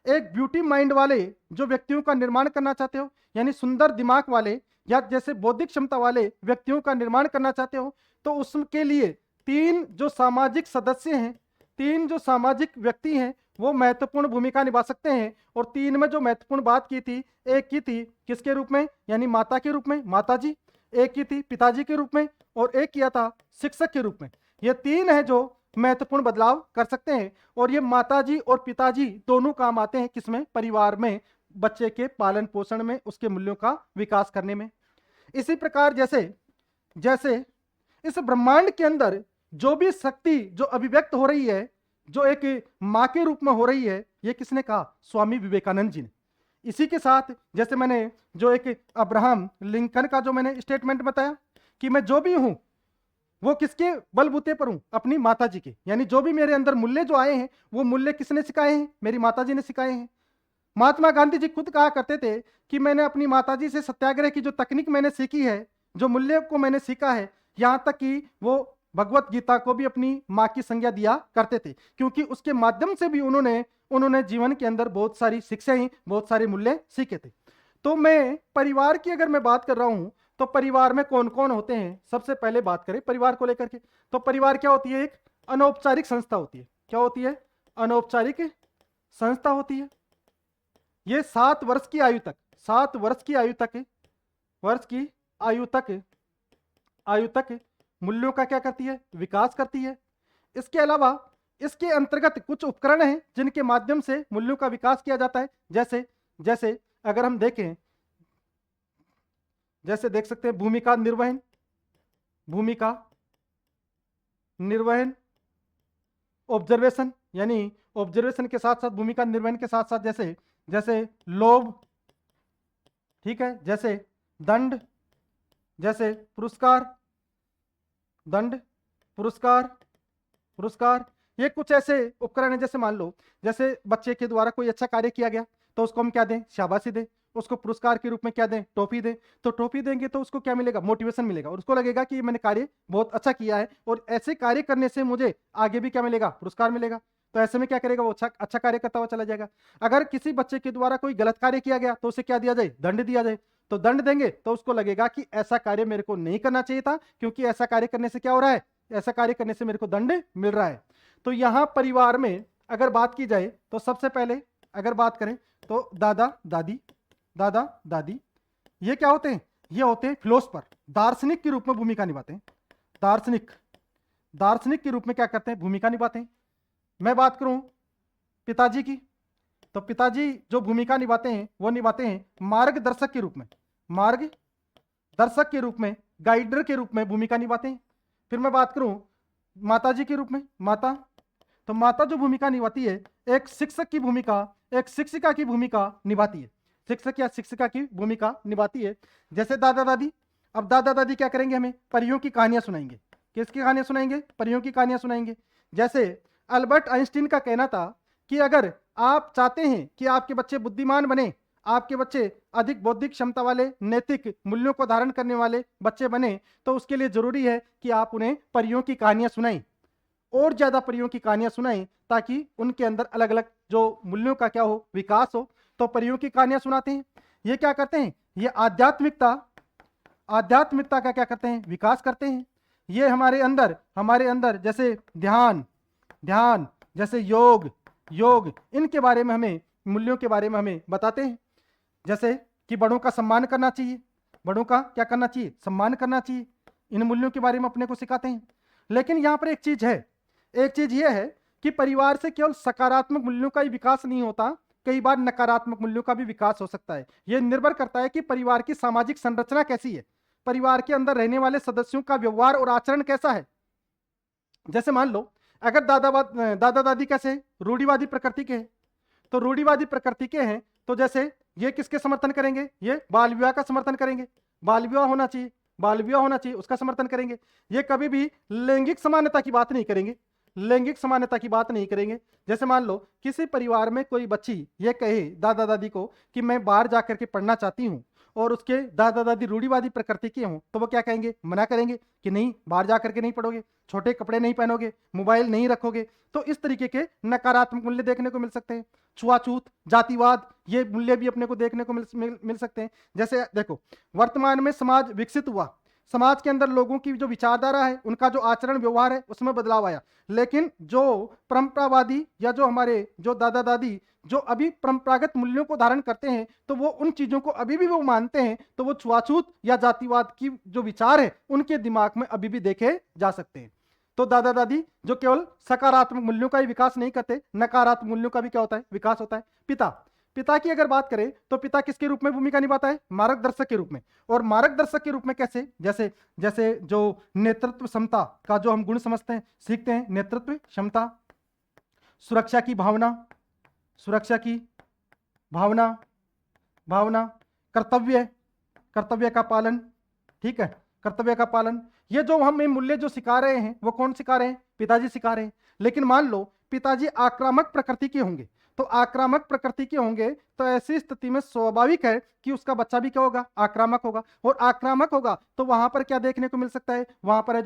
Speaker 1: एक ब्यूटी माइंड वाले जो व्यक्तियों का निर्माण करना चाहते हो, यानी सुंदर दिमाग वाले या जैसे बौद्धिक क्षमता वाले व्यक्तियों का निर्माण करना चाहते हो, तो उसके लिए तीन जो सामाजिक व्यक्ति हैं वो महत्वपूर्ण भूमिका निभा सकते हैं। और तीन में जो महत्वपूर्ण बात की थी, एक की थी किसके रूप में? यानी माता के रूप में, माताजी, एक की थी पिताजी के रूप में, और एक किया था शिक्षक के रूप में। ये तीन है जो महत्वपूर्ण बदलाव कर सकते हैं। और ये माताजी और पिताजी दोनों काम आते हैं किसमें? परिवार में, बच्चे के पालन पोषण में, उसके मूल्यों का विकास करने में। इसी प्रकार जैसे इस ब्रह्मांड के अंदर जो भी शक्ति जो अभिव्यक्त हो रही है, जो एक मां के रूप में हो रही है, ये किसने कहा? स्वामी विवेकानंद जी ने। इसी के साथ जैसे मैंने जो एक अब्राहम लिंकन का जो मैंने स्टेटमेंट बताया कि मैं जो भी हूं वो किसके बलबूते पर हूं? अपनी माताजी के। यानी जो भी मेरे अंदर मूल्य जो आए हैं वो मूल्य किसने सिखाए हैं? मेरी माताजी ने सिखाए हैं। महात्मा गांधी जी खुद कहा करते थे कि मैंने अपनी माताजी से सत्याग्रह की जो तकनीक मैंने सीखी है, जो मूल्य को मैंने सीखा है, यहां तक कि वो भगवत गीता को भी अपनी मां की संज्ञा दिया करते थे, क्योंकि उसके माध्यम से भी उन्होंने जीवन के अंदर बहुत सारी शिक्षाएं, बहुत सारे मूल्य सीखे थे। तो मैं परिवार की अगर मैं बात कर रहा हूं तो परिवार में कौन कौन होते हैं, सबसे पहले बात करें परिवार को लेकर के। तो परिवार क्या होती है? एक अनौपचारिक संस्था होती है। क्या होती है? अनौपचारिक संस्था होती है। ये 7 वर्ष की आयु तक, 7 वर्ष की आयु तक, वर्ष की आयु तक मूल्यों का क्या करती है, विकास करती है। इसके अलावा इसके अंतर्गत कुछ उपकरण हैं जिनके माध्यम से मूल्यों का विकास किया जाता है। जैसे जैसे अगर हम देखें, जैसे देख सकते हैं भूमिका निर्वहन, भूमिका निर्वहन, ऑब्जर्वेशन, यानी ऑब्जर्वेशन के साथ साथ भूमिका निर्वहन के साथ साथ जैसे जैसे लोभ, ठीक है, जैसे दंड, जैसे पुरस्कार, दंड, पुरस्कार, पुरस्कार, ये कुछ ऐसे उपकरण हैं। जैसे मान लो जैसे बच्चे के द्वारा कोई अच्छा कार्य किया गया तो उसको हम क्या दें, शाबाशी दें, उसको पुरस्कार के रूप में क्या दें, टॉफी दें। तो टॉफी देंगे तो उसको क्या मिलेगा, मोटिवेशन मिलेगा, और उसको लगेगा कि मैंने कार्य बहुत अच्छा किया है और ऐसे कार्य करने से मुझे आगे भी क्या मिलेगा, पुरस्कार मिलेगा। तो ऐसे में क्या करेगा, वो अच्छा कार्य करता हुआ चला जाएगा। अगर किसी बच्चे के द्वारा कोई गलत कार्य किया गया तो उसे क्या दिया जाए, दंड दिया जाए। तो दंड देंगे तो उसको लगेगा कि ऐसा कार्य मेरे को नहीं करना चाहिए था, क्योंकि ऐसा कार्य करने से क्या हो रहा है, ऐसा कार्य करने से मेरे को दंड मिल रहा है। तो यहां परिवार में अगर बात की जाए तो सबसे पहले अगर बात करें तो दादा दादी, दादा दादी ये क्या होते हैं, ये होते हैं फिलोसफर, दार्शनिक के रूप में भूमिका निभाते हैं। दार्शनिक, दार्शनिक के रूप में क्या करते हैं, भूमिका निभाते हैं। मैं बात करूं पिताजी की, तो पिताजी जो भूमिका निभाते हैं वो निभाते हैं मार्गदर्शक के रूप में, मार्गदर्शक के रूप में, गाइडर के रूप में भूमिका निभाते हैं। फिर मैं बात करूं माता जी के रूप में, माता, तो माता जो भूमिका निभाती है एक शिक्षक की भूमिका, एक शिक्षिका की भूमिका निभाती है, शिक्षक या शिक्षिका की भूमिका निभाती है। जैसे दादा दादी, अब दादा दादी क्या करेंगे, हमें परियों की कहानियां सुनाएंगे। किसकी कहानियां सुनाएंगे, परियों की कहानियां सुनाएंगे। जैसे अल्बर्ट आइंस्टीन का कहना था कि अगर आप चाहते हैं कि आपके बच्चे बुद्धिमान बने, आपके बच्चे अधिक बौद्धिक क्षमता वाले, नैतिक मूल्यों को धारण करने वाले बच्चे बने, तो उसके लिए जरूरी है कि आप उन्हें परियों की कहानियां सुनाएं, और ज्यादा परियों की कहानियां सुनाएं, ताकि उनके अंदर अलग अलग जो मूल्यों का क्या हो, विकास हो। तो परियों की कहानियां सुनाते हैं। ये क्या करते हैं, ये आध्यात्मिकता, आध्यात्मिकता का क्या करते हैं, विकास करते हैं। ये हमारे अंदर जैसे ध्यान, ध्यान, जैसे योग, योग, इनके बारे में हमें, मूल्यों के बारे में हमें बताते हैं। जैसे कि बड़ों का सम्मान करना चाहिए, बड़ों का क्या करना चाहिए, सम्मान करना चाहिए। इन मूल्यों के बारे में अपने को सिखाते हैं। लेकिन यहां पर एक चीज है, एक चीज यह है कि परिवार से केवल सकारात्मक मूल्यों का ही विकास नहीं होता, कई बार नकारात्मक मूल्यों का भी विकास हो सकता है। यह निर्भर करता है कि परिवार की सामाजिक संरचना कैसी है, परिवार के अंदर रहने वाले सदस्यों का व्यवहार और आचरण कैसा है। जैसे मान लो अगर दादा दादी कैसे रूढ़िवादी प्रकृति के हैं, तो रूढ़िवादी प्रकृति के हैं तो जैसे ये किसके समर्थन करेंगे, ये बाल विवाह का समर्थन करेंगे, बाल विवाह होना चाहिए, बाल विवाह होना चाहिए, उसका समर्थन करेंगे। ये कभी भी लैंगिक समानता की बात नहीं करेंगे, लैंगिक समानता की बात नहीं करेंगे। जैसे मान लो किसी परिवार में कोई बच्ची ये कहे दादा दादी को कि मैं बाहर जाकर के पढ़ना चाहती हूँ, और उसके दादा दादी रूढ़िवादी प्रकृति के हों, तो वो क्या कहेंगे, मना करेंगे कि नहीं, बाहर जाकर के नहीं पढ़ोगे, छोटे कपड़े नहीं पहनोगे, मोबाइल नहीं रखोगे। तो इस तरीके के नकारात्मक मूल्य देखने को मिल सकते हैं। छुआछूत, जातिवाद, ये मूल्य भी अपने को देखने को मिल सकते हैं। जैसे देखो वर्तमान में समाज विकसित हुआ, समाज के अंदर लोगों की जो विचारधारा है, उनका जो आचरण व्यवहार है, उसमें बदलाव आया। लेकिन जो परंपरावादी या जो हमारे जो दादा दादी जो अभी परंपरागत मूल्यों को धारण करते हैं, तो वो उन चीजों को अभी भी वो मानते हैं, तो वो छुआछूत या जातिवाद की जो विचार है उनके दिमाग में अभी भी देखे जा सकते हैं। तो दादा दादी जो केवल सकारात्मक मूल्यों का ही विकास नहीं करते, नकारात्मक मूल्यों का भी क्या होता है, विकास होता है। पिता, पिता की अगर बात करें तो पिता किसके रूप में भूमिका निभाता है, मार्गदर्शक के रूप में। और मार्गदर्शक के रूप में कैसे, जैसे जैसे जो नेतृत्व क्षमता का जो हम गुण समझते हैं, सीखते हैं, नेतृत्व क्षमता, सुरक्षा की भावना, सुरक्षा की भावना, भावना, कर्तव्य, कर्तव्य का पालन, ठीक है, कर्तव्य का पालन। ये जो हम मूल्य जो सिखा रहे हैं वो कौन सिखा रहे हैं, पिताजी सिखा रहे हैं। लेकिन मान लो पिताजी आक्रामक प्रकृति के होंगे, तो आक्रामक प्रकृति के होंगे तो ऐसी स्थिति में स्वाभाविक है कि उसका बच्चा भी क्या होगा, आक्रामक होगा। और आक्रामक होगा तो वहां पर क्या देखने को मिल सकता है, वहां पर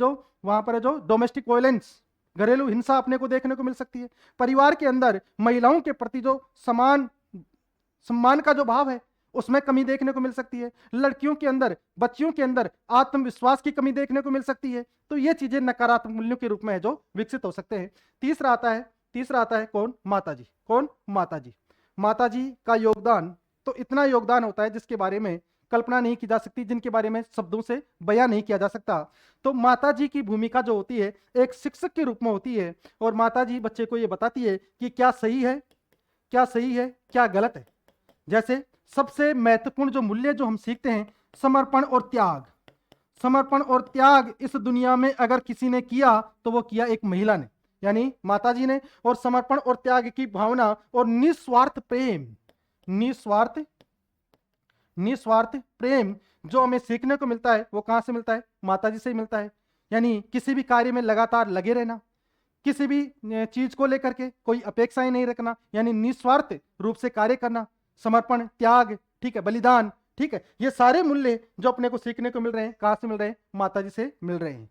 Speaker 1: है जो डोमेस्टिक वायलेंस, घरेलू हिंसा अपने को देखने को मिल सकती है। परिवार के अंदर महिलाओं के प्रति जो सम्मान का जो भाव है उसमें कमी देखने को मिल सकती है। लड़कियों के अंदर, बच्चियों के अंदर आत्मविश्वास की कमी देखने को मिल सकती है। तो ये चीजें नकारात्मक मूल्यों के रूप में है जो विकसित हो सकते हैं। तीसरा आता है कौन, माताजी। कौन, माताजी। माताजी का योगदान तो इतना योगदान होता है जिसके बारे में कल्पना नहीं की जा सकती, जिनके बारे में शब्दों से बयां नहीं किया जा सकता। तो माताजी की भूमिका जो होती है एक शिक्षक के रूप में होती है, और माताजी बच्चे को ये बताती है कि क्या सही है, क्या सही है, क्या गलत है। जैसे सबसे महत्वपूर्ण जो मूल्य जो हम सीखते हैं, समर्पण और त्याग। समर्पण और त्याग इस दुनिया में अगर किसी ने किया तो वो किया एक महिला ने, यानी माताजी ने। और समर्पण और त्याग की भावना और निस्वार्थ प्रेम, निस्वार्थ प्रेम जो हमें सीखने को मिलता है वो कहां से मिलता है? माताजी से ही मिलता है। यानी किसी भी कार्य में लगातार लगे रहना, किसी भी चीज को लेकर के कोई अपेक्षाएं नहीं रखना, यानी निस्वार्थ रूप से कार्य करना, समर्पण, त्याग, ठीक है, बलिदान, ठीक है। ये सारे मूल्य जो अपने को सीखने को मिल रहे हैं, कहां से मिल रहे हैं? माताजी से मिल रहे हैं।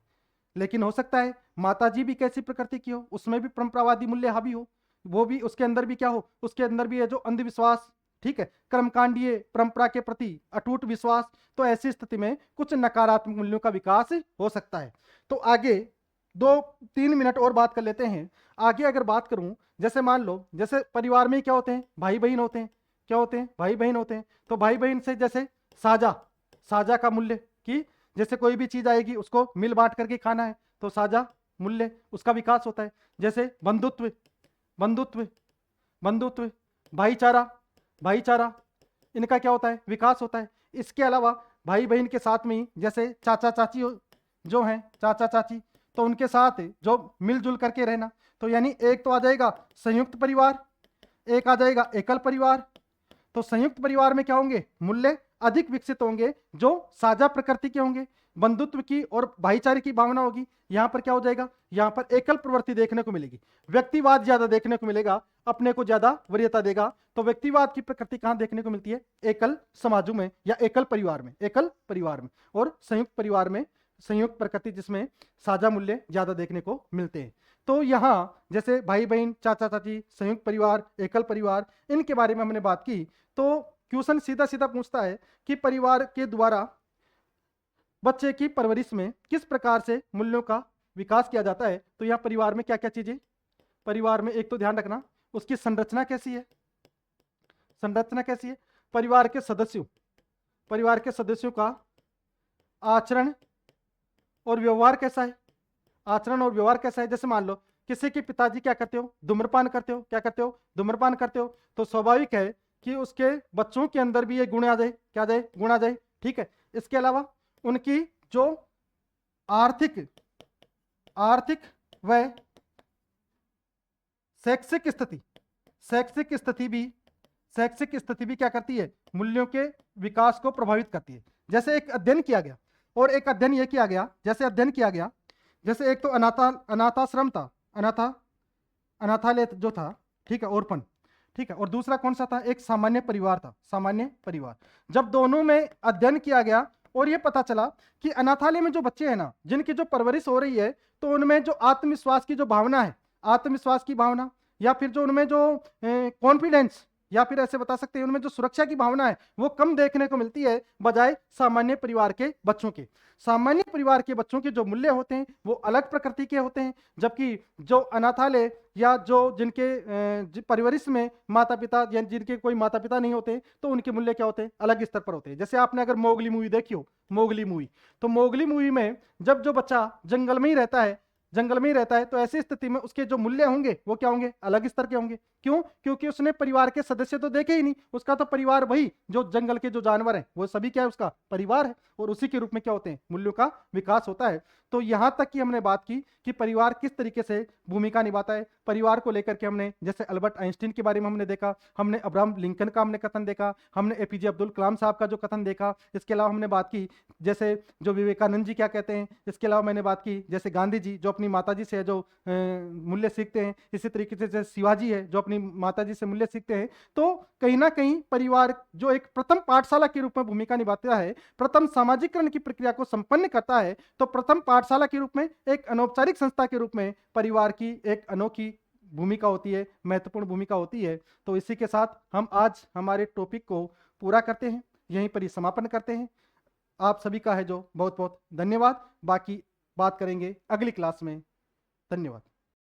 Speaker 1: लेकिन हो सकता है माताजी भी कैसी प्रकृति की हो, उसमें भी परंपरावादी मूल्य हावी हो, वो भी उसके अंदर भी क्या हो, उसके अंदर भी है जो अंधविश्वास, ठीक है, कर्मकांडीय परंपरा के प्रति अटूट विश्वास। तो ऐसी स्थिति में कुछ नकारात्मक मूल्यों का विकास हो सकता है। तो आगे 2-3 मिनट और बात कर लेते हैं। आगे अगर बात करूं, जैसे मान लो जैसे परिवार में क्या होते हैं? भाई बहन होते हैं। क्या होते हैं? भाई बहन होते हैं। तो भाई बहन से जैसे साझा, साझा का मूल्य कि जैसे कोई भी चीज आएगी उसको मिल बांट करके खाना है, तो साझा मूल्य उसका विकास होता है। जैसे बंधुत्व, बंधुत्व, बंधुत्व, भाईचारा, भाईचारा, इनका क्या होता है? विकास होता है। इसके अलावा भाई बहन के साथ में ही जैसे चाचा चाची जो हैं, चाचा चाची, तो उनके साथ जो मिलजुल करके रहना, तो यानी एक तो आ जाएगा संयुक्त परिवार, एक आ जाएगा एकल परिवार। तो संयुक्त परिवार में क्या होंगे? मूल्य अधिक विकसित होंगे जो साझा प्रकृति के होंगे, बंधुत्व की और भाईचारे की भावना होगी। यहां पर क्या हो जाएगा? यहां पर एकल प्रवृत्ति देखने को मिलेगी, व्यक्तिवाद ज्यादा देखने को मिलेगा, अपने को ज्यादा वरीयता देगा। तो व्यक्तिवाद की प्रकृति कहां देखने को मिलती है? एकल समाजों में या एकल परिवार में, एकल परिवार में। और संयुक्त परिवार में संयुक्त प्रकृति जिसमें साझा मूल्य ज्यादा देखने को मिलते हैं। तो यहां जैसे भाई बहन, चाचा चाची, संयुक्त परिवार, एकल परिवार, इनके बारे में हमने बात की। तो क्वेश्चन सीधा सीधा पूछता है कि परिवार के द्वारा बच्चे की परवरिश में किस प्रकार से मूल्यों का विकास किया जाता है। तो यहां परिवार में क्या क्या चीजें? परिवार में एक तो ध्यान रखना उसकी संरचना कैसी है, संरचना कैसी है, परिवार के सदस्यों, परिवार के सदस्यों का आचरण और व्यवहार कैसा है, आचरण और व्यवहार कैसा है। जैसे मान लो किसी के पिताजी क्या करते हो? धूम्रपान करते हो। क्या करते हो? धूम्रपान करते हो। तो स्वाभाविक है कि उसके बच्चों के अंदर भी ये गुण आ जाए, क्या जाए? गुण आ जाए, ठीक है। इसके अलावा उनकी जो आर्थिक, आर्थिक व शैक्षिक स्थिति, शैक्षिक स्थिति भी, शैक्षिक स्थिति भी क्या करती है? मूल्यों के विकास को प्रभावित करती है। जैसे एक अध्ययन किया गया, और एक अध्ययन यह किया गया, जैसे अध्ययन किया गया, जैसे एक तो अनाथाश्रम था, अनाथालय जो था, ठीक है, ओरफन, ठीक है, और दूसरा कौन सा था? एक सामान्य परिवार था, सामान्य परिवार। जब दोनों में अध्ययन किया गया और यह पता चला कि अनाथालय में जो बच्चे हैं ना, जिनकी जो परवरिश हो रही है, तो उनमें जो आत्मविश्वास की जो भावना है, आत्मविश्वास की भावना, या फिर जो उनमें जो कॉन्फिडेंस, या फिर ऐसे बता सकते हैं उनमें जो सुरक्षा की भावना है, वो कम देखने को मिलती है बजाय सामान्य परिवार के बच्चों के। सामान्य परिवार के बच्चों के जो मूल्य होते हैं वो अलग प्रकृति के होते हैं, जबकि जो अनाथालय या जो जिनके परवरिश में माता पिता या जिनके कोई माता पिता नहीं होते, तो उनके मूल्य क्या होते हैं? अलग स्तर पर होते हैं। जैसे आपने अगर मोगली मूवी देखी हो, मोगली मूवी, तो मोगली मूवी में जब जो बच्चा जंगल में ही रहता है, जंगल में ही रहता है, तो ऐसी स्थिति में उसके जो मूल्य होंगे वो क्या होंगे? अलग स्तर के होंगे। क्यों? क्योंकि उसने परिवार के सदस्य तो देखे ही नहीं, उसका तो परिवार वही जो जंगल के जो जानवर हैं वो सभी क्या है? उसका परिवार है, और उसी के रूप में क्या होते हैं? मूल्यों का विकास होता है। तो यहां तक कि हमने बात की कि परिवार किस तरीके से भूमिका निभाता है। परिवार को लेकर के हमने जैसे अल्बर्ट आइंस्टीन के बारे में हमने देखा, हमने अब्राहम लिंकन का हमने कथन देखा, हमने एपीजे अब्दुल कलाम साहब का जो कथन देखा। इसके अलावा हमने बात की जैसे जो विवेकानंद जी क्या कहते हैं। इसके अलावा मैंने बात की जैसे गांधी जी जो अपनी माताजी से जो मूल्य सीखते हैं। इसी तरीके से जैसे शिवाजी है जो अपनी माताजी से मूल्य सीखते हैं। तो कहीं ना कहीं परिवार जो एक प्रथम पाठशाला के रूप में भूमिका निभाता है, प्रथम सामाजिकरण की प्रक्रिया को संपन्न करता है, तो प्रथम पाठशाला के रूप में, एक अनौपचारिक संस्था के रूप में परिवार की एक अनोखी भूमिका होती है, महत्वपूर्ण भूमिका होती है। तो इसी के साथ हम आज हमारे टॉपिक को पूरा करते हैं, यहीं पर ही समापन करते हैं। आप सभी का है जो बहुत बहुत धन्यवाद। बाकी बात करेंगे अगली क्लास में। धन्यवाद।